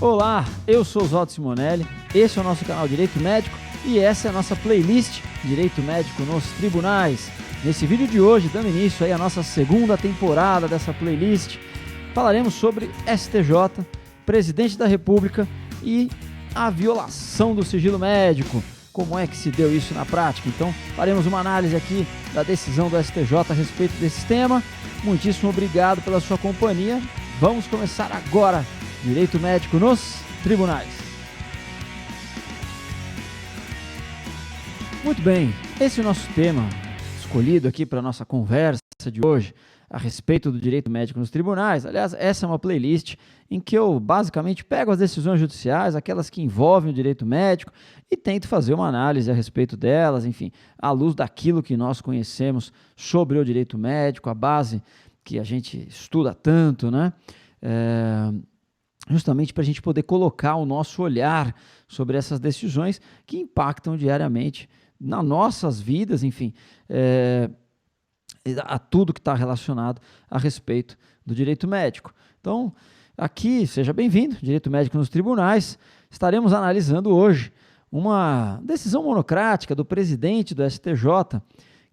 Olá, eu sou o Oswaldo Simonelli, esse é o nosso canal Direito Médico e essa é a nossa playlist Direito Médico nos Tribunais. Nesse vídeo de hoje, dando início aí à nossa segunda temporada dessa playlist, falaremos sobre STJ, Presidente da República e a violação do sigilo médico. Como é que se deu isso na prática? Então, faremos uma análise aqui da decisão do STJ a respeito desse tema. Muitíssimo obrigado pela sua companhia. Vamos começar agora. Direito Médico nos Tribunais. Muito bem, esse é o nosso tema escolhido aqui para a nossa conversa de hoje a respeito do direito médico nos tribunais. Aliás, essa é uma playlist em que eu basicamente pego as decisões judiciais, aquelas que envolvem o direito médico, e tento fazer uma análise a respeito delas, enfim, à luz daquilo que nós conhecemos sobre o direito médico, a base que a gente estuda tanto, né? Justamente para a gente poder colocar o nosso olhar sobre essas decisões que impactam diariamente nas nossas vidas, enfim, a tudo que está relacionado a respeito do direito médico. Então, aqui, seja bem-vindo, Direito Médico nos Tribunais. Estaremos analisando hoje uma decisão monocrática do presidente do STJ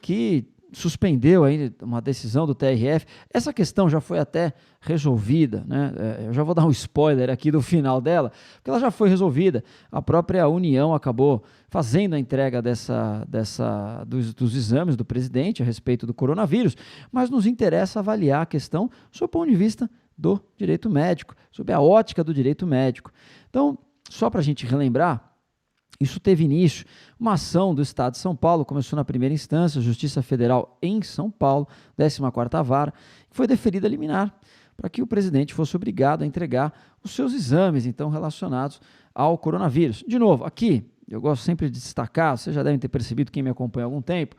que suspendeu aí uma decisão do TRF. Essa questão já foi até resolvida, né? Eu já vou dar um spoiler aqui do final dela, porque ela já foi resolvida. A própria União acabou fazendo a entrega dos exames do presidente a respeito do coronavírus, mas nos interessa avaliar a questão sob o ponto de vista do direito médico, sob a ótica do direito médico. Então, só para a gente relembrar, isso teve início, uma ação do Estado de São Paulo, começou na primeira instância, Justiça Federal em São Paulo, 14ª Vara, que foi deferida liminar para que o presidente fosse obrigado a entregar os seus exames, então, relacionados ao coronavírus. De novo, aqui, eu gosto sempre de destacar, vocês já devem ter percebido, quem me acompanha há algum tempo,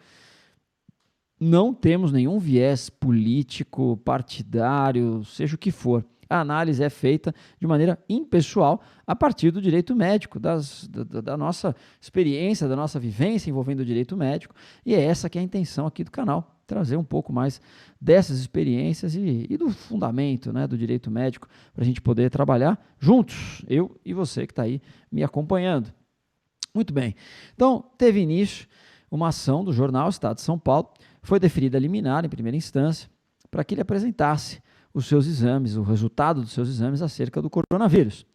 não temos nenhum viés político, partidário, seja o que for. A análise é feita de maneira impessoal a partir do direito médico, da nossa experiência, da nossa vivência envolvendo o direito médico, e é essa que é a intenção aqui do canal, trazer um pouco mais dessas experiências e do fundamento, né, do direito médico para a gente poder trabalhar juntos, eu e você que está aí me acompanhando. Muito bem, então teve início uma ação do jornal Estado de São Paulo, foi deferida liminar em primeira instância para que ele apresentasse os seus exames, o resultado dos seus exames acerca do coronavírus.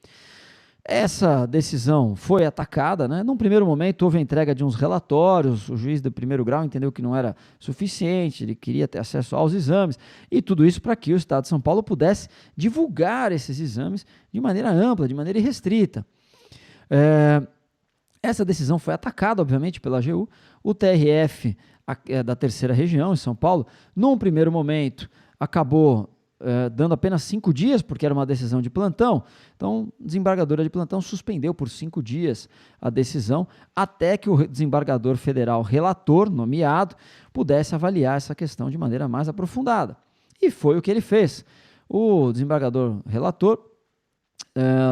Essa decisão foi atacada, né? Num primeiro momento houve a entrega de uns relatórios, o juiz do primeiro grau entendeu que não era suficiente, ele queria ter acesso aos exames, e tudo isso para que o Estado de São Paulo pudesse divulgar esses exames de maneira ampla, de maneira irrestrita. Essa decisão foi atacada, obviamente, pela AGU, o TRF da terceira região, em São Paulo, num primeiro momento, acabou dando apenas 5 dias, porque era uma decisão de plantão. Então, a desembargadora de plantão suspendeu por 5 dias a decisão, até que o desembargador federal relator, nomeado, pudesse avaliar essa questão de maneira mais aprofundada. E foi o que ele fez. O desembargador relator,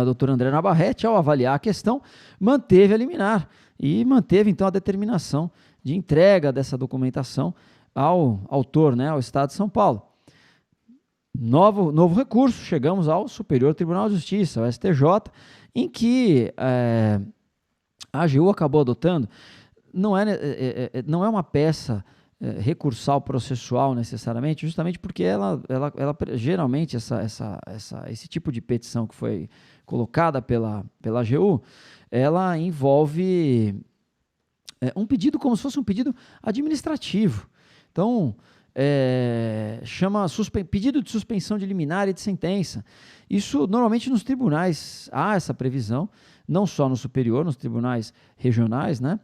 Dr. André Navarrete, ao avaliar a questão, manteve a liminar e manteve, então, a determinação de entrega dessa documentação ao autor, né, ao Estado de São Paulo. Novo recurso, chegamos ao Superior Tribunal de Justiça, ao STJ, em que a AGU acabou adotando, não é uma peça recursal processual necessariamente, justamente porque ela geralmente esse tipo de petição que foi colocada pela AGU, ela envolve um pedido como se fosse um pedido administrativo. Então, chama pedido de suspensão de liminar e de sentença. Isso, normalmente, nos tribunais há essa previsão, não só no superior, nos tribunais regionais, né?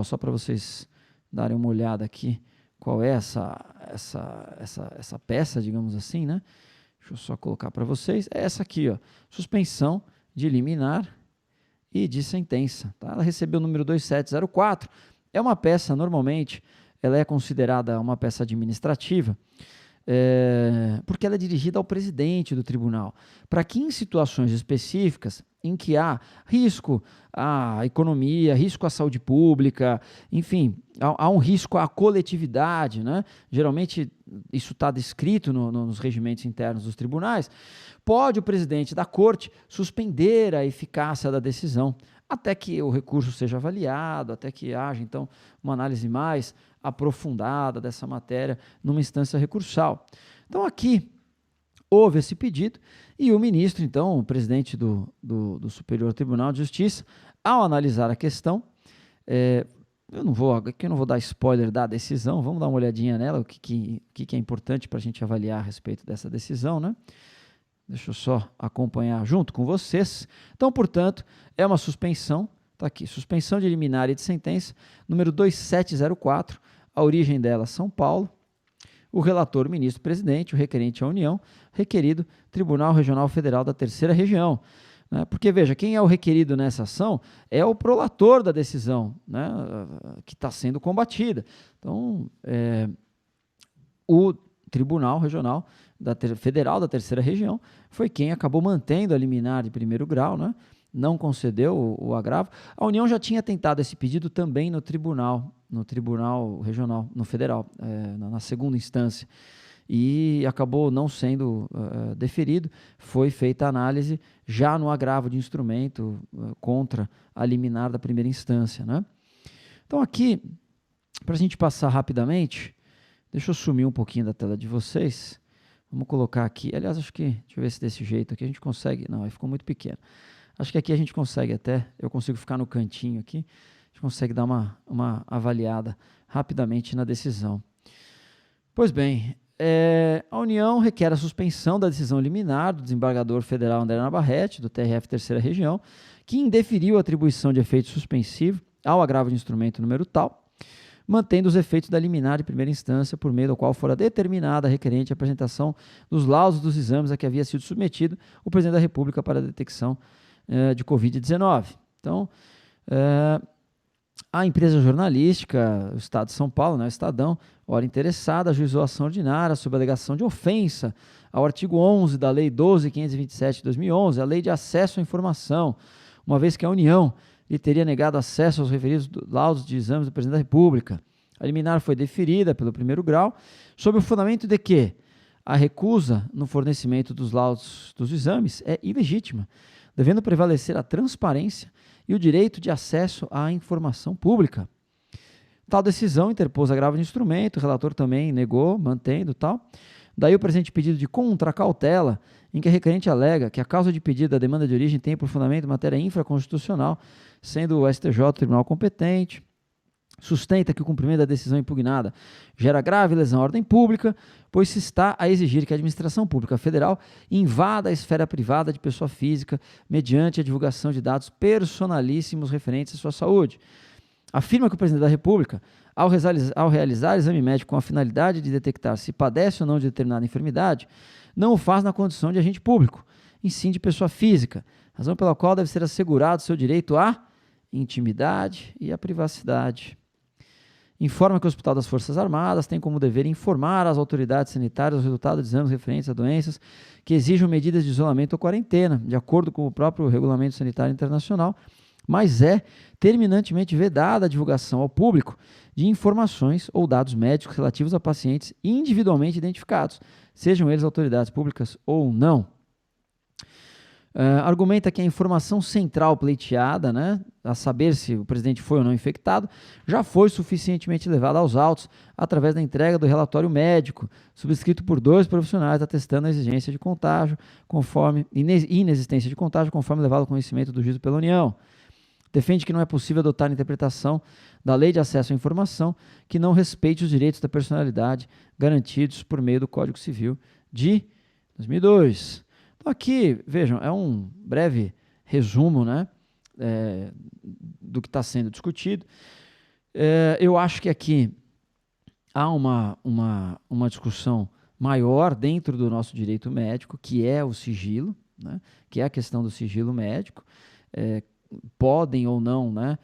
Só para vocês darem uma olhada aqui, qual é essa peça, digamos assim, né? Deixa eu só colocar para vocês. É essa aqui, ó, suspensão de liminar e de sentença. Tá? Ela recebeu o número 2704, é uma peça, normalmente, ela é considerada uma peça administrativa, porque ela é dirigida ao presidente do tribunal, para que em situações específicas em que há risco à economia, risco à saúde pública, enfim, há um risco à coletividade, né? Geralmente isso está descrito nos regimentos internos dos tribunais, pode o presidente da corte suspender a eficácia da decisão, até que o recurso seja avaliado, até que haja, então, uma análise mais aprofundada dessa matéria numa instância recursal. Então, aqui houve esse pedido e o ministro, então, o presidente do Superior Tribunal de Justiça, ao analisar a questão, eu não vou dar spoiler da decisão, vamos dar uma olhadinha nela, o que é importante para a gente avaliar a respeito dessa decisão, né? Deixa eu só acompanhar junto com vocês. Então, portanto, é uma suspensão, está aqui, suspensão de liminar e de sentença, número 2704, a origem dela, São Paulo, o relator, ministro-presidente, o requerente, a União, requerido, Tribunal Regional Federal da Terceira Região. Né? Porque, veja, quem é o requerido nessa ação é o prolator da decisão, né? Que está sendo combatida. Então, o Tribunal Regional Federal da Terceira Região foi quem acabou mantendo a liminar de primeiro grau, né? Não concedeu o agravo. A União já tinha tentado esse pedido também no Tribunal Regional, no Federal, na segunda instância, e acabou não sendo deferido. Foi feita a análise já no agravo de instrumento contra a liminar da primeira instância, né? Então aqui, para a gente passar rapidamente, deixa eu sumir um pouquinho da tela de vocês. Vamos colocar aqui, aliás, acho que, deixa eu ver se desse jeito aqui a gente consegue, não, aí ficou muito pequeno. Acho que aqui a gente consegue até, eu consigo ficar no cantinho aqui, a gente consegue dar uma avaliada rapidamente na decisão. Pois bem, a União requer a suspensão da decisão liminar do desembargador federal André Navarrete, do TRF Terceira Região, que indeferiu a atribuição de efeito suspensivo ao agravo de instrumento número tal, mantendo os efeitos da liminar de primeira instância, por meio do qual fora determinada a requerente a apresentação dos laudos dos exames a que havia sido submetido o presidente da República para a detecção de Covid-19. Então, a empresa jornalística, o Estado de São Paulo, né, o Estadão, ora interessada, ajuizou a ação ordinária sob a alegação de ofensa ao artigo 11 da Lei 12.527 de 2011, a Lei de Acesso à Informação, uma vez que a União lhe teria negado acesso aos referidos laudos de exames do presidente da República. A liminar foi deferida pelo primeiro grau, sob o fundamento de que a recusa no fornecimento dos laudos dos exames é ilegítima, devendo prevalecer a transparência e o direito de acesso à informação pública. Tal decisão interpôs agravo de instrumento, o relator também negou, mantendo tal. Daí o presente pedido de contracautela, em que a requerente alega que a causa de pedido da demanda de origem tem por fundamento matéria infraconstitucional, sendo o STJ o tribunal competente, sustenta que o cumprimento da decisão impugnada gera grave lesão à ordem pública, pois se está a exigir que a administração pública federal invada a esfera privada de pessoa física mediante a divulgação de dados personalíssimos referentes à sua saúde. Afirma que o presidente da República, ao realizar exame médico com a finalidade de detectar se padece ou não de determinada enfermidade, não o faz na condição de agente público, e sim de pessoa física, razão pela qual deve ser assegurado seu direito à intimidade e à privacidade. Informa que o Hospital das Forças Armadas tem como dever informar as autoridades sanitárias o resultado de exames referentes a doenças que exijam medidas de isolamento ou quarentena, de acordo com o próprio Regulamento Sanitário Internacional, mas é terminantemente vedada a divulgação ao público de informações ou dados médicos relativos a pacientes individualmente identificados, sejam eles autoridades públicas ou não. Argumenta que a informação central pleiteada, né, a saber se o presidente foi ou não infectado, já foi suficientemente levada aos autos através da entrega do relatório médico, subscrito por 2 profissionais atestando a exigência de contágio, inexistência de contágio, conforme levado ao conhecimento do juízo pela União. Defende que não é possível adotar a interpretação da Lei de Acesso à Informação que não respeite os direitos da personalidade garantidos por meio do Código Civil de 2002. Então aqui, vejam, é um breve resumo, né, do que está sendo discutido. Eu acho que aqui há uma discussão maior dentro do nosso direito médico, que é o sigilo, né, que é a questão do sigilo médico. Podem ou não, né,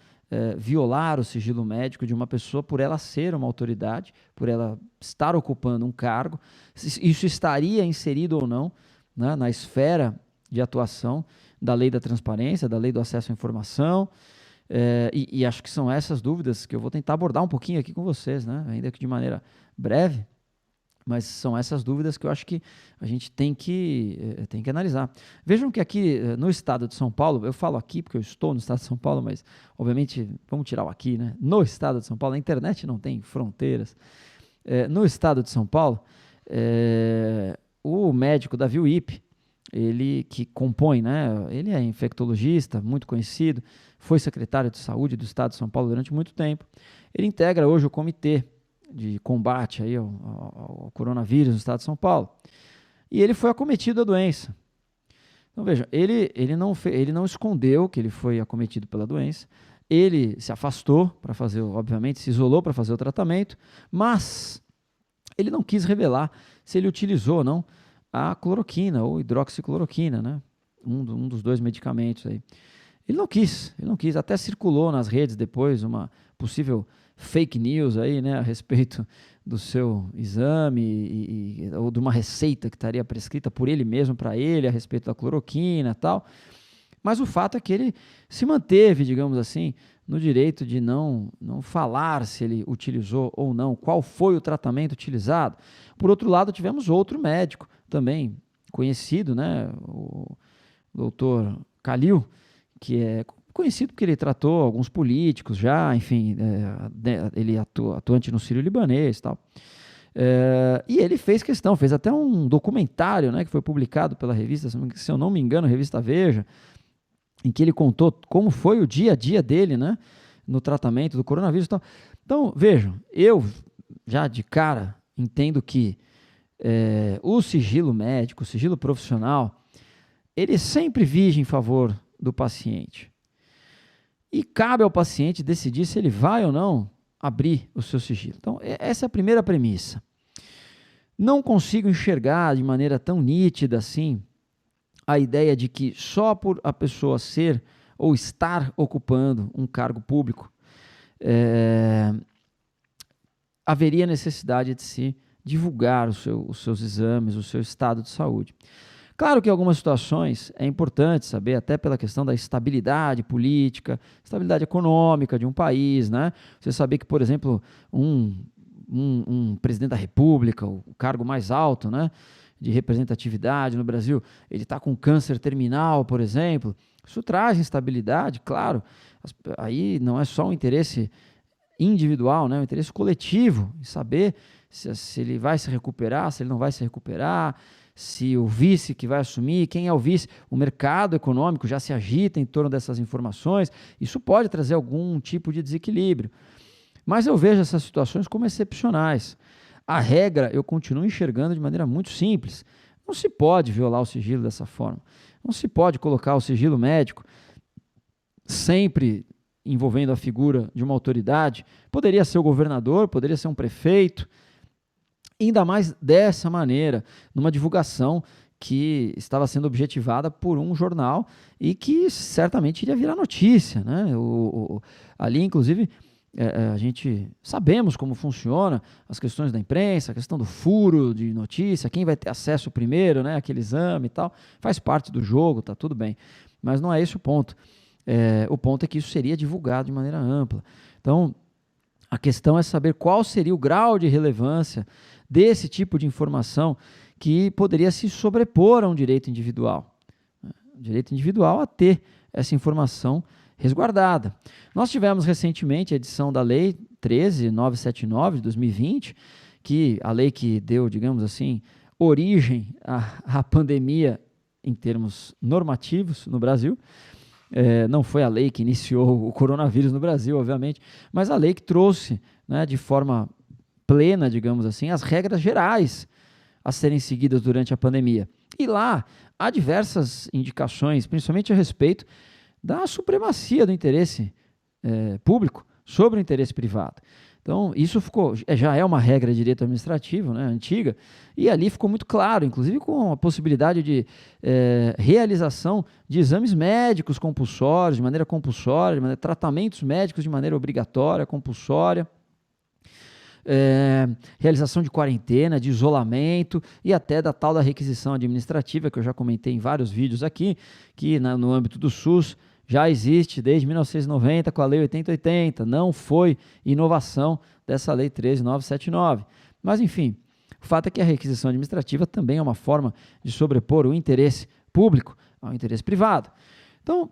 violar o sigilo médico de uma pessoa por ela ser uma autoridade, por ela estar ocupando um cargo, isso estaria inserido ou não, né, na esfera de atuação da lei da transparência, da lei do acesso à informação, e acho que são essas dúvidas que eu vou tentar abordar um pouquinho aqui com vocês, né, ainda que de maneira breve, mas são essas dúvidas que eu acho que a gente tem que analisar. Vejam que aqui no estado de São Paulo, eu falo aqui porque eu estou no estado de São Paulo, mas obviamente vamos tirar o aqui, né? No estado de São Paulo, a internet não tem fronteiras. No estado de São Paulo, o médico Davi Wipe, ele que compõe, né? Ele é infectologista, muito conhecido, foi secretário de saúde do estado de São Paulo durante muito tempo. Ele integra hoje o comitê de combate aí ao coronavírus no estado de São Paulo. E ele foi acometido da doença. Então, veja, ele não escondeu que ele foi acometido pela doença, ele se afastou para fazer, obviamente, se isolou para fazer o tratamento, mas ele não quis revelar se ele utilizou ou não a cloroquina ou hidroxicloroquina, né? Um dos dois medicamentos aí. Ele não quis, até circulou nas redes depois uma possível fake news aí, né, a respeito do seu exame ou de uma receita que estaria prescrita por ele mesmo para ele a respeito da cloroquina e tal. Mas o fato é que ele se manteve, digamos assim, no direito de não falar se ele utilizou ou não, qual foi o tratamento utilizado. Por outro lado, tivemos outro médico também conhecido, né, o doutor Calil, que é conhecido porque ele tratou alguns políticos já, enfim, ele atuante no Sírio-Libanês e tal. E ele fez até um documentário, né, que foi publicado pela revista, se eu não me engano, a revista Veja, em que ele contou como foi o dia a dia dele, né, no tratamento do coronavírus e tal. Então, vejam, eu já de cara entendo que o sigilo médico, o sigilo profissional, ele sempre vige em favor do paciente. E cabe ao paciente decidir se ele vai ou não abrir o seu sigilo. Então, essa é a primeira premissa. Não consigo enxergar de maneira tão nítida assim a ideia de que só por a pessoa ser ou estar ocupando um cargo público haveria necessidade de se divulgar os seus exames, o seu estado de saúde. Claro que em algumas situações é importante saber, até pela questão da estabilidade política, estabilidade econômica de um país, né? Você saber que, por exemplo, um presidente da República, o cargo mais alto, né, de representatividade no Brasil, ele está com câncer terminal, por exemplo, isso traz instabilidade, claro. Aí não é só um interesse individual, né, um interesse coletivo, em saber se ele vai se recuperar, se ele não vai se recuperar, se o vice que vai assumir, quem é o vice, o mercado econômico já se agita em torno dessas informações, isso pode trazer algum tipo de desequilíbrio. Mas eu vejo essas situações como excepcionais. A regra eu continuo enxergando de maneira muito simples. Não se pode violar o sigilo dessa forma. Não se pode colocar o sigilo médico sempre envolvendo a figura de uma autoridade. Poderia ser o governador, poderia ser um prefeito, ainda mais dessa maneira, numa divulgação que estava sendo objetivada por um jornal e que certamente iria virar notícia, né? Ali, inclusive, a gente sabemos como funciona as questões da imprensa, a questão do furo de notícia, quem vai ter acesso primeiro, né, àquele exame e tal, faz parte do jogo, tá tudo bem, mas não é esse o ponto. O ponto é que isso seria divulgado de maneira ampla. Então, a questão é saber qual seria o grau de relevância desse tipo de informação que poderia se sobrepor a um direito individual. O direito individual a ter essa informação resguardada. Nós tivemos recentemente a edição da Lei 13.979 de 2020, a lei que deu, digamos assim, origem à pandemia em termos normativos no Brasil. Não foi a lei que iniciou o coronavírus no Brasil, obviamente, mas a lei que trouxe, né, de forma plena, digamos assim, as regras gerais a serem seguidas durante a pandemia. E lá há diversas indicações, principalmente a respeito da supremacia do interesse público sobre o interesse privado. Então, isso já é uma regra de direito administrativo, né, antiga, e ali ficou muito claro, inclusive com a possibilidade de realização de exames médicos compulsórios, de maneira compulsória, tratamentos médicos de maneira obrigatória, compulsória, realização de quarentena, de isolamento e até da tal da requisição administrativa, que eu já comentei em vários vídeos aqui, que no âmbito do SUS já existe desde 1990 com a Lei 8080, não foi inovação dessa Lei 13.979. Mas, enfim, o fato é que a requisição administrativa também é uma forma de sobrepor o interesse público ao interesse privado. Então,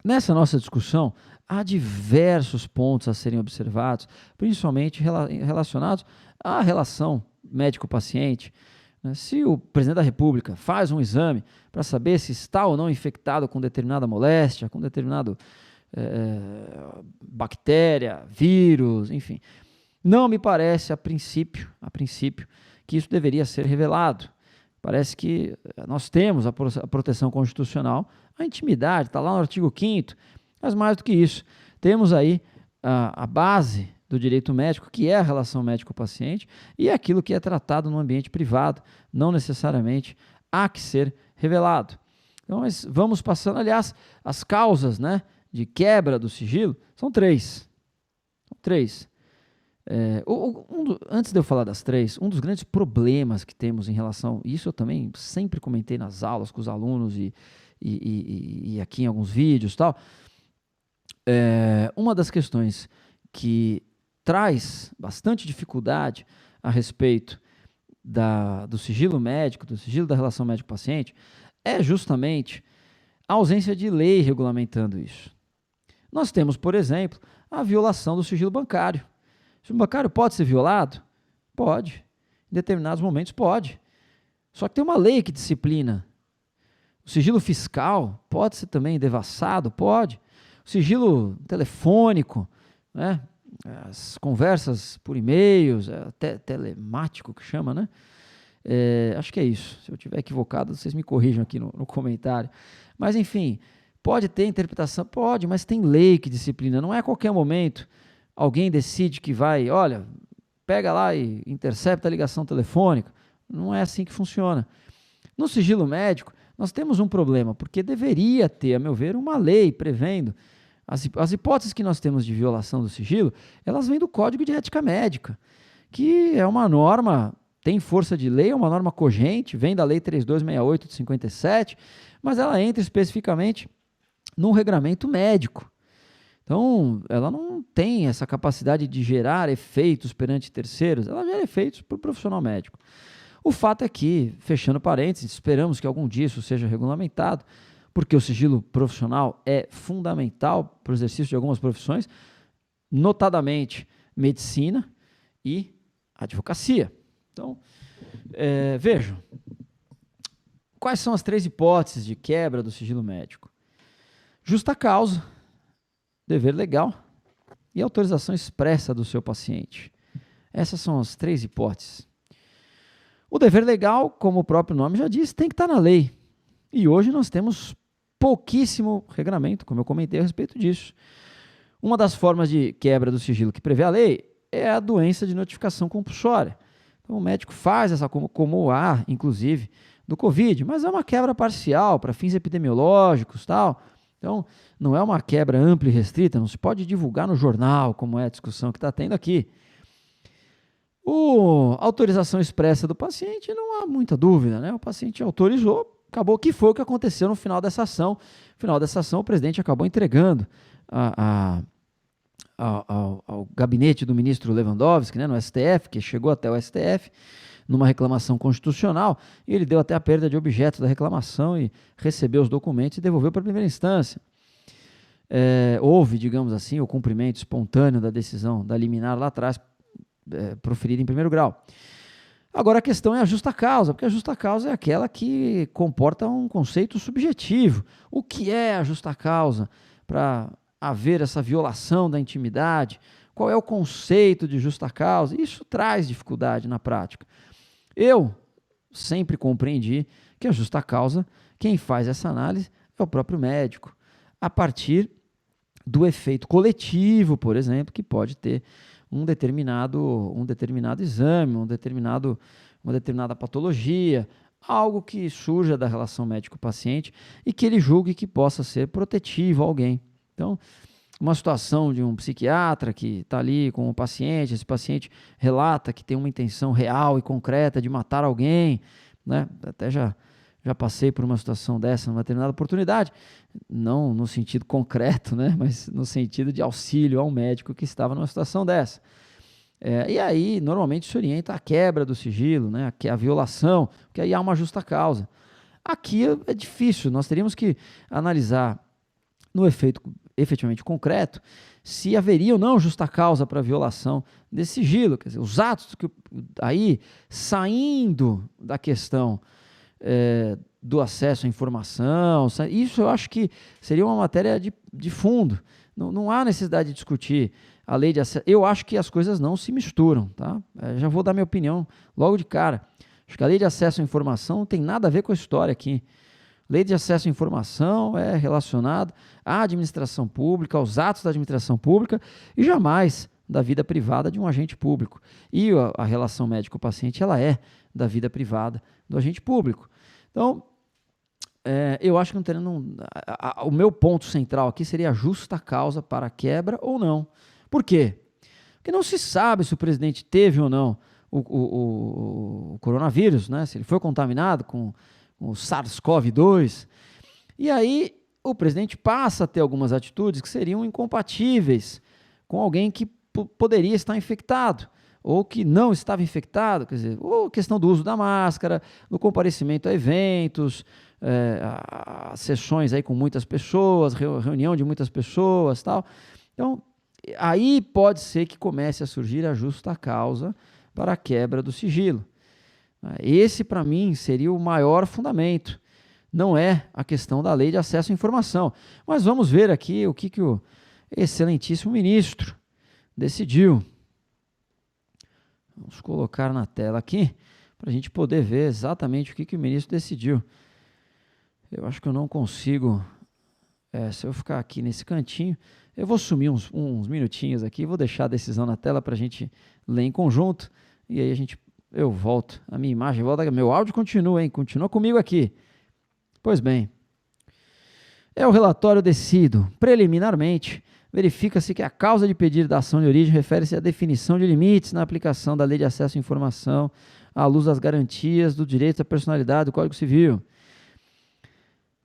nessa nossa discussão, há diversos pontos a serem observados, principalmente relacionados à relação médico-paciente. Se o presidente da República faz um exame para saber se está ou não infectado com determinada moléstia, com determinado bactéria, vírus, enfim, não me parece, a princípio, que isso deveria ser revelado. Parece que nós temos a proteção constitucional, a intimidade, está lá no artigo 5º, mas mais do que isso, temos aí a base do direito médico, que é a relação médico-paciente, e é aquilo que é tratado no ambiente privado, não necessariamente há que ser revelado. Então, vamos passando, aliás, as causas, né, de quebra do sigilo são três. Antes de eu falar das três, um dos grandes problemas que temos em relação, isso eu também sempre comentei nas aulas com os alunos e aqui em alguns vídeos e tal, uma das questões que traz bastante dificuldade a respeito do sigilo médico, do sigilo da relação médico-paciente, é justamente a ausência de lei regulamentando isso. Nós temos, por exemplo, a violação do sigilo bancário. O sigilo bancário pode ser violado? Pode. Em determinados momentos pode. Só que tem uma lei que disciplina. O sigilo fiscal pode ser também devassado? Pode. O sigilo telefônico, né? As conversas por e-mails, até telemático que chama, né? Acho que é isso. Se eu estiver equivocado, vocês me corrijam aqui no comentário. Mas, enfim, pode ter interpretação? Pode, mas tem lei que disciplina. Não é a qualquer momento alguém decide que vai, olha, pega lá e intercepta a ligação telefônica. Não é assim que funciona. No sigilo médico, nós temos um problema, porque deveria ter, a meu ver, uma lei prevendo. As hipóteses que nós temos de violação do sigilo, elas vêm do Código de Ética Médica, que é uma norma, tem força de lei, é uma norma cogente, vem da Lei 3268 de 57, mas ela entra especificamente no regramento médico. Então, ela não tem essa capacidade de gerar efeitos perante terceiros, ela gera efeitos para o profissional médico. O fato é que, fechando parênteses, esperamos que algum dia isso seja regulamentado, porque o sigilo profissional é fundamental para o exercício de algumas profissões, notadamente medicina e advocacia. Então, vejam, quais são as três hipóteses de quebra do sigilo médico? Justa causa, dever legal e autorização expressa do seu paciente. Essas são as três hipóteses. O dever legal, como o próprio nome já diz, tem que estar na lei. E hoje nós temos pouquíssimo regramento, como eu comentei a respeito disso. Uma das formas de quebra do sigilo que prevê a lei é a doença de notificação compulsória. Então, o médico faz essa, como há, inclusive, do Covid, mas é uma quebra parcial para fins epidemiológicos, tal. Então, não é uma quebra ampla e restrita, não se pode divulgar no jornal, como é a discussão que está tendo aqui. A autorização expressa do paciente, não há muita dúvida, né? O paciente autorizou, acabou que foi o que aconteceu no final dessa ação. No final dessa ação, o presidente acabou entregando ao gabinete do ministro Lewandowski, né, no STF, que chegou até o STF, numa reclamação constitucional, e ele deu até a perda de objeto da reclamação e recebeu os documentos e devolveu para a primeira instância. Houve, digamos assim, o cumprimento espontâneo da decisão da liminar lá atrás, proferida em primeiro grau. Agora a questão é a justa causa, porque a justa causa é aquela que comporta um conceito subjetivo. O que é a justa causa para haver essa violação da intimidade? Qual é o conceito de justa causa? Isso traz dificuldade na prática. Eu sempre compreendi que a justa causa, quem faz essa análise é o próprio médico, a partir do efeito coletivo, por exemplo, que pode ter um determinado exame, uma determinada patologia, algo que surja da relação médico-paciente e que ele julgue que possa ser protetivo a alguém. Então, uma situação de um psiquiatra que está ali com o paciente, esse paciente relata que tem uma intenção real e concreta de matar alguém, né? Até já passei por uma situação dessa numa determinada oportunidade, não no sentido concreto, né? Mas no sentido de auxílio ao médico que estava numa situação dessa. E aí, normalmente, se orienta a quebra do sigilo, né? A violação, porque aí há uma justa causa. Aqui é difícil, nós teríamos que analisar no efeito efetivamente concreto, se haveria ou não justa causa para a violação desse sigilo. Quer dizer, os atos que aí, saindo da questão do acesso à informação, isso eu acho que seria uma matéria de fundo. Não há necessidade de discutir a lei de acesso. Eu acho que as coisas não se misturam, tá? Já vou dar minha opinião logo de cara. Acho que a lei de acesso à informação não tem nada a ver com a história aqui. Lei de acesso à informação é relacionada à administração pública, aos atos da administração pública e jamais da vida privada de um agente público. E a relação médico-paciente, ela é da vida privada do agente público. Então, eu acho que o meu ponto central aqui seria a justa causa para a quebra ou não. Por quê? Porque não se sabe se o presidente teve ou não o coronavírus, né? Se ele foi contaminado com o SARS-CoV-2, e aí o presidente passa a ter algumas atitudes que seriam incompatíveis com alguém que poderia estar infectado, ou que não estava infectado, quer dizer, ou questão do uso da máscara, do comparecimento a eventos, a sessões aí com muitas pessoas, reunião de muitas pessoas, tal. Então, aí pode ser que comece a surgir a justa causa para a quebra do sigilo. Esse, para mim, seria o maior fundamento. Não é a questão da lei de acesso à informação. Mas vamos ver aqui o que o excelentíssimo ministro decidiu. Vamos colocar na tela aqui, para a gente poder ver exatamente o que o ministro decidiu. Eu acho que eu não consigo... se eu ficar aqui nesse cantinho, eu vou sumir uns minutinhos aqui, vou deixar a decisão na tela para a gente ler em conjunto, e aí eu volto, a minha imagem volta, meu áudio continua, hein? Continua comigo aqui. Pois bem, o relatório decido. Preliminarmente, verifica-se que a causa de pedido da ação de origem refere-se à definição de limites na aplicação da Lei de Acesso à Informação à luz das garantias do direito à personalidade do Código Civil.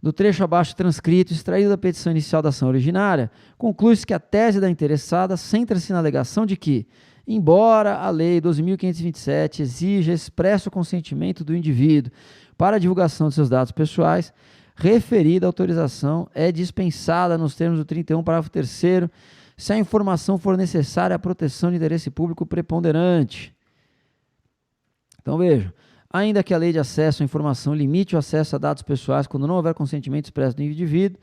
Do trecho abaixo transcrito, extraído da petição inicial da ação originária, conclui-se que a tese da interessada centra-se na alegação de que, embora a Lei 12.527 exija expresso consentimento do indivíduo para a divulgação de seus dados pessoais, referida autorização é dispensada nos termos do 31, parágrafo 3º, se a informação for necessária à proteção de interesse público preponderante. Então, vejam, ainda que a lei de acesso à informação limite o acesso a dados pessoais quando não houver consentimento expresso do indivíduo,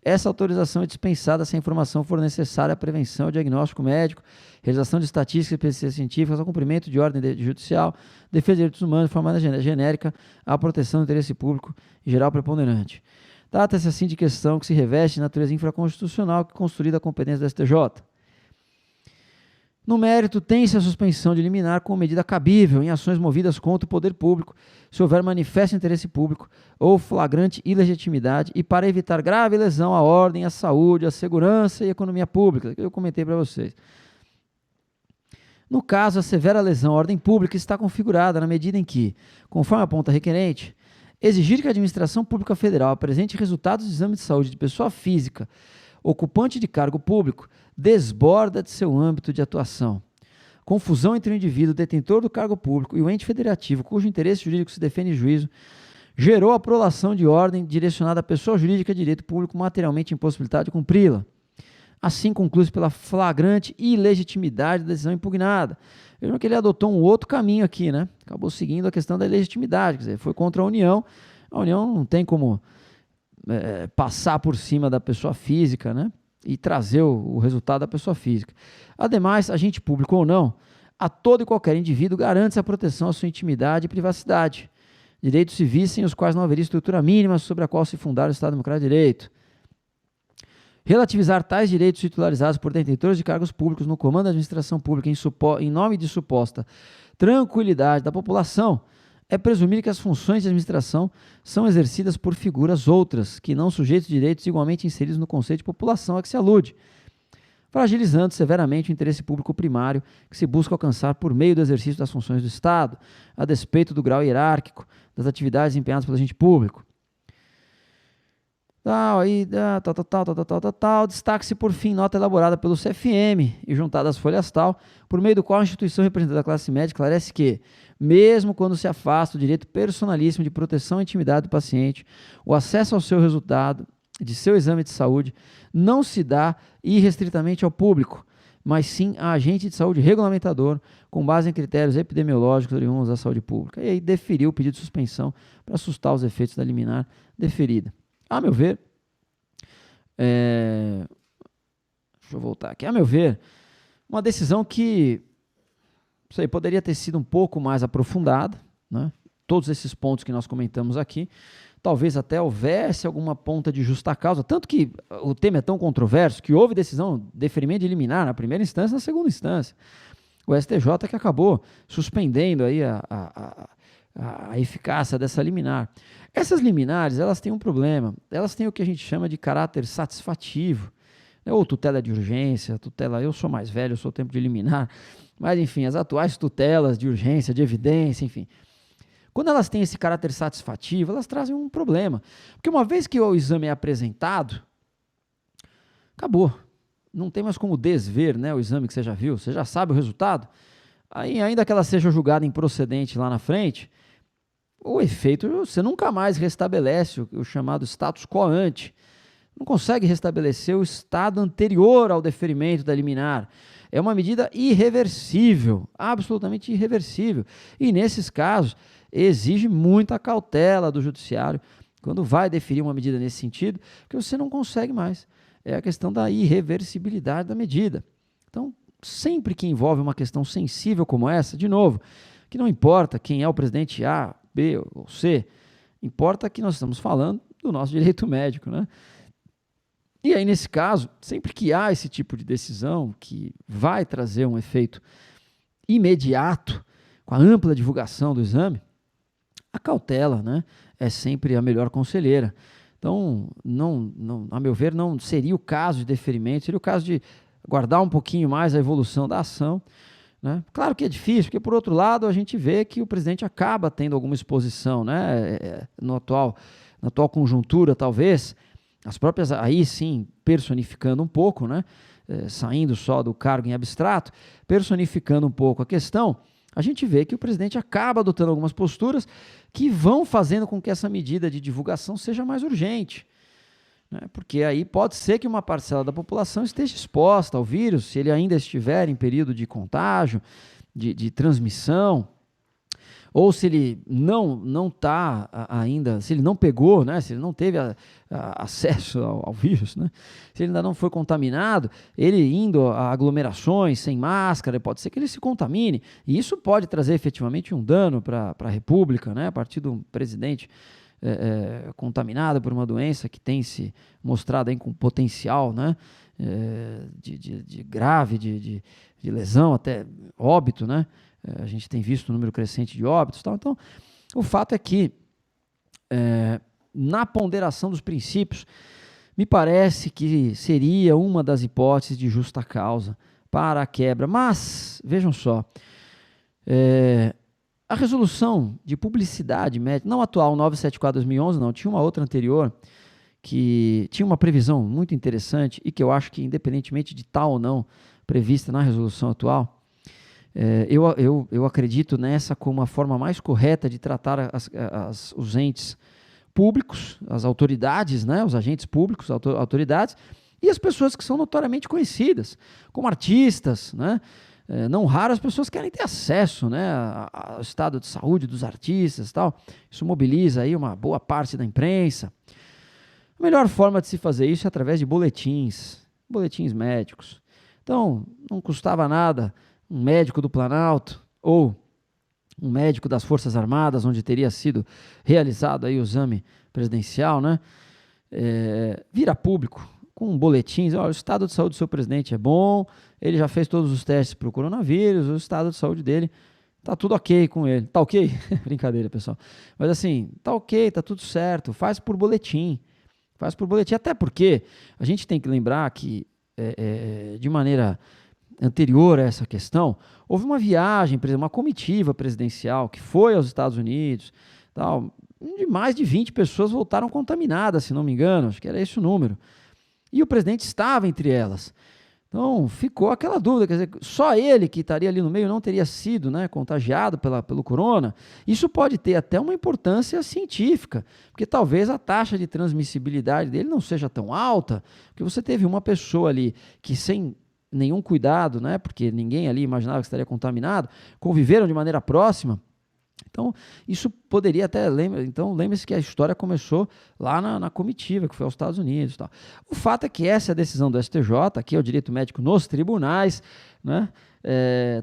essa autorização é dispensada se a informação for necessária à prevenção, diagnóstico médico, realização de estatísticas e pesquisas científicas, ao cumprimento de ordem judicial, defesa de direitos humanos de forma genérica, à proteção do interesse público e geral preponderante. Trata-se assim de questão que se reveste de natureza infraconstitucional que construída a competência do STJ. No mérito, tem-se a suspensão de liminar como medida cabível em ações movidas contra o poder público, se houver manifesto interesse público ou flagrante ilegitimidade e para evitar grave lesão à ordem, à saúde, à segurança e à economia pública, que eu comentei para vocês. No caso, a severa lesão à ordem pública está configurada na medida em que, conforme aponta a requerente, exigir que a administração pública federal apresente resultados de exame de saúde de pessoa física ocupante de cargo público desborda de seu âmbito de atuação. Confusão entre o indivíduo detentor do cargo público e o ente federativo cujo interesse jurídico se defende em juízo gerou a prolação de ordem direcionada à pessoa jurídica de direito público materialmente impossibilitada de cumpri-la. Assim conclui-se pela flagrante ilegitimidade da decisão impugnada. Vejam que ele adotou um outro caminho aqui, né? Acabou seguindo a questão da ilegitimidade, quer dizer, foi contra a União não tem como passar por cima da pessoa física, né? E trazer o resultado da pessoa física. Ademais, agente público ou não, a todo e qualquer indivíduo garante-se a proteção à sua intimidade e privacidade, direitos civis sem os quais não haveria estrutura mínima sobre a qual se fundar o Estado Democrático de Direito. Relativizar tais direitos titularizados por detentores de cargos públicos no comando da administração pública em nome de suposta tranquilidade da população é presumir que as funções de administração são exercidas por figuras outras, que não sujeitos de direitos igualmente inseridos no conceito de população a que se alude, fragilizando severamente o interesse público primário que se busca alcançar por meio do exercício das funções do Estado, a despeito do grau hierárquico das atividades desempenhadas pelo agente público. Destaque-se, por fim, nota elaborada pelo CFM e juntada às folhas tal, por meio do qual a instituição representante da classe média esclarece que, mesmo quando se afasta o direito personalíssimo de proteção à intimidade do paciente, o acesso ao seu resultado de seu exame de saúde não se dá irrestritamente ao público, mas sim a agente de saúde regulamentador, com base em critérios epidemiológicos oriundos da saúde pública. E aí deferiu o pedido de suspensão para assustar os efeitos da liminar deferida. A meu ver, deixa eu voltar aqui. A meu ver, uma decisão que poderia ter sido um pouco mais aprofundada, né? Todos esses pontos que nós comentamos aqui, talvez até houvesse alguma ponta de justa causa, tanto que o tema é tão controverso que houve decisão, deferimento de liminar na primeira instância e na segunda instância. O STJ que acabou suspendendo aí a eficácia dessa liminar. Essas liminares, elas têm um problema, elas têm o que a gente chama de caráter satisfativo, né? Ou tutela de urgência, tutela, eu sou mais velho, eu sou tempo de liminar, mas enfim, as atuais tutelas de urgência, de evidência, enfim. Quando elas têm esse caráter satisfativo, elas trazem um problema, porque uma vez que o exame é apresentado, acabou, não tem mais como desver, né, o exame que você já viu, você já sabe o resultado, aí ainda que ela seja julgada improcedente lá na frente, o efeito, você nunca mais restabelece o chamado status quo ante. Não consegue restabelecer o estado anterior ao deferimento da liminar. É uma medida irreversível, absolutamente irreversível. E nesses casos, exige muita cautela do judiciário quando vai deferir uma medida nesse sentido, porque você não consegue mais. É a questão da irreversibilidade da medida. Então, sempre que envolve uma questão sensível como essa, de novo, que não importa quem é o presidente A, B ou C, importa que nós estamos falando do nosso direito médico, né? E aí, nesse caso, sempre que há esse tipo de decisão que vai trazer um efeito imediato, com a ampla divulgação do exame, a cautela, né, é sempre a melhor conselheira. Então, a meu ver, não seria o caso de deferimento, seria o caso de guardar um pouquinho mais a evolução da ação, né? Claro que é difícil, porque por outro lado a gente vê que o presidente acaba tendo alguma exposição, né? Na atual conjuntura, talvez, as próprias, aí sim, personificando um pouco, né? Saindo só do cargo em abstrato, personificando um pouco a questão, a gente vê que o presidente acaba adotando algumas posturas que vão fazendo com que essa medida de divulgação seja mais urgente, né? Porque aí pode ser que uma parcela da população esteja exposta ao vírus, se ele ainda estiver em período de contágio, de transmissão, ou se ele não está ainda, se ele não pegou, né, se ele não teve acesso ao vírus, né, se ele ainda não foi contaminado, ele indo a aglomerações sem máscara, pode ser que ele se contamine, e isso pode trazer efetivamente um dano para a República, né, a partir de um presidente contaminado por uma doença que tem se mostrado aí com potencial, né, de grave, de lesão, até óbito, né? A gente tem visto um número crescente de óbitos, tal. Então, o fato é que, na ponderação dos princípios, me parece que seria uma das hipóteses de justa causa para a quebra. Mas, vejam só, a resolução de publicidade médica, não atual, 974/2011, não, tinha uma outra anterior, que tinha uma previsão muito interessante e que eu acho que, independentemente de tal ou não prevista na resolução atual, eu acredito nessa como a forma mais correta de tratar os entes públicos, as autoridades, né, os agentes públicos, autoridades, e as pessoas que são notoriamente conhecidas, como artistas, né? Não raro as pessoas querem ter acesso, né, ao estado de saúde dos artistas e tal. Isso mobiliza aí uma boa parte da imprensa. A melhor forma de se fazer isso é através de boletins médicos. Então, não custava nada um médico do Planalto ou um médico das Forças Armadas, onde teria sido realizado aí o exame presidencial, né, vira público, com boletins, olha, o estado de saúde do seu presidente é bom, ele já fez todos os testes para o coronavírus, o estado de saúde dele tá tudo ok com ele. Tá ok? Brincadeira, pessoal. Mas assim, tá ok, tá tudo certo. Faz por boletim. Faz por boletim. Até porque a gente tem que lembrar que, de maneira anterior a essa questão, houve uma viagem, uma comitiva presidencial que foi aos Estados Unidos, tal, de mais de 20 pessoas voltaram contaminadas, se não me engano, acho que era esse o número. E o presidente estava entre elas. Então, ficou aquela dúvida, quer dizer, só ele que estaria ali no meio não teria sido, né, contagiado pelo corona. Isso pode ter até uma importância científica, porque talvez a taxa de transmissibilidade dele não seja tão alta, porque você teve uma pessoa ali que sem nenhum cuidado, né, porque ninguém ali imaginava que estaria contaminado, conviveram de maneira próxima. Então, isso poderia até... Então, lembre-se que a história começou lá na comitiva, que foi aos Estados Unidos e tal. O fato é que essa é a decisão do STJ, aqui é o direito médico nos tribunais, né,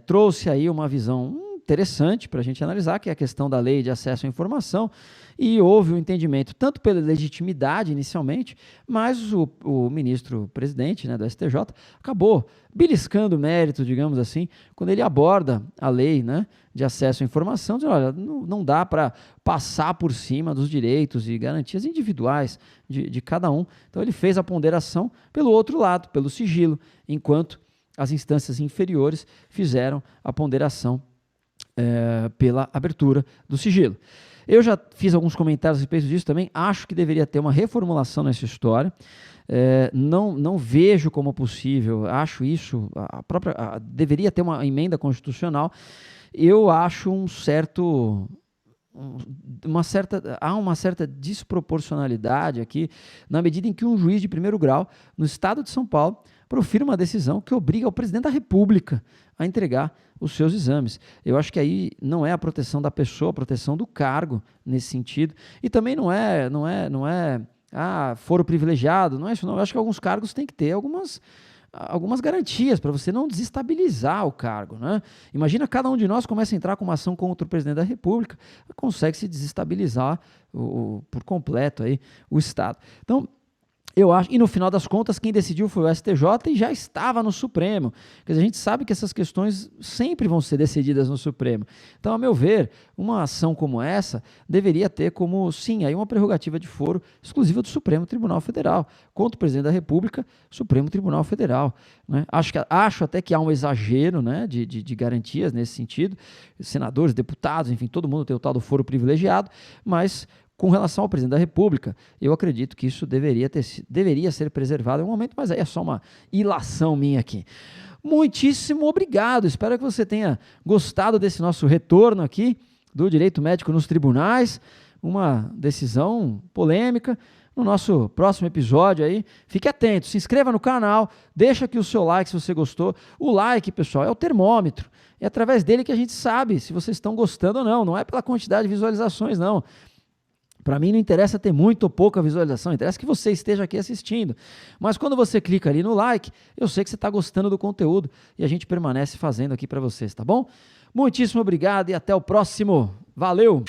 trouxe aí uma visão interessante para a gente analisar, que é a questão da lei de acesso à informação, e houve um entendimento tanto pela legitimidade inicialmente, mas o ministro-presidente, né, do STJ acabou beliscando o mérito, digamos assim, quando ele aborda a lei, né, de acesso à informação, dizendo, olha, não dá para passar por cima dos direitos e garantias individuais de cada um. Então ele fez a ponderação pelo outro lado, pelo sigilo, enquanto as instâncias inferiores fizeram a ponderação pela abertura do sigilo. Eu já fiz alguns comentários a respeito disso também, acho que deveria ter uma reformulação nessa história, não vejo como possível, acho isso, deveria ter uma emenda constitucional. Eu acho há uma certa desproporcionalidade aqui, na medida em que um juiz de primeiro grau, no estado de São Paulo, profira uma decisão que obriga o presidente da República a entregar os seus exames. Eu acho que aí não é a proteção da pessoa, a proteção do cargo nesse sentido, e também não é foro privilegiado, não é isso não. Eu acho que alguns cargos têm que ter algumas garantias para você não desestabilizar o cargo, né? Imagina cada um de nós começa a entrar com uma ação contra o presidente da República, consegue se desestabilizar por completo aí o Estado. Então, eu acho, e no final das contas, quem decidiu foi o STJ e já estava no Supremo. Quer dizer, a gente sabe que essas questões sempre vão ser decididas no Supremo. Então, a meu ver, uma ação como essa deveria ter como, sim, aí uma prerrogativa de foro exclusiva do Supremo Tribunal Federal. Contra o presidente da República, Supremo Tribunal Federal, né? Acho até que há um exagero, né, de garantias nesse sentido. Senadores, deputados, enfim, todo mundo tem o tal do foro privilegiado, mas... Com relação ao presidente da República, eu acredito que isso deveria ser preservado em um momento, mas aí é só uma ilação minha aqui. Muitíssimo obrigado, espero que você tenha gostado desse nosso retorno aqui do direito médico nos tribunais, uma decisão polêmica. No nosso próximo episódio aí, fique atento, se inscreva no canal, deixa aqui o seu like se você gostou. O like, pessoal, é o termômetro, é através dele que a gente sabe se vocês estão gostando ou não é pela quantidade de visualizações não. Para mim não interessa ter muito ou pouca visualização, interessa que você esteja aqui assistindo. Mas quando você clica ali no like, eu sei que você está gostando do conteúdo e a gente permanece fazendo aqui para vocês, tá bom? Muitíssimo obrigado e até o próximo. Valeu!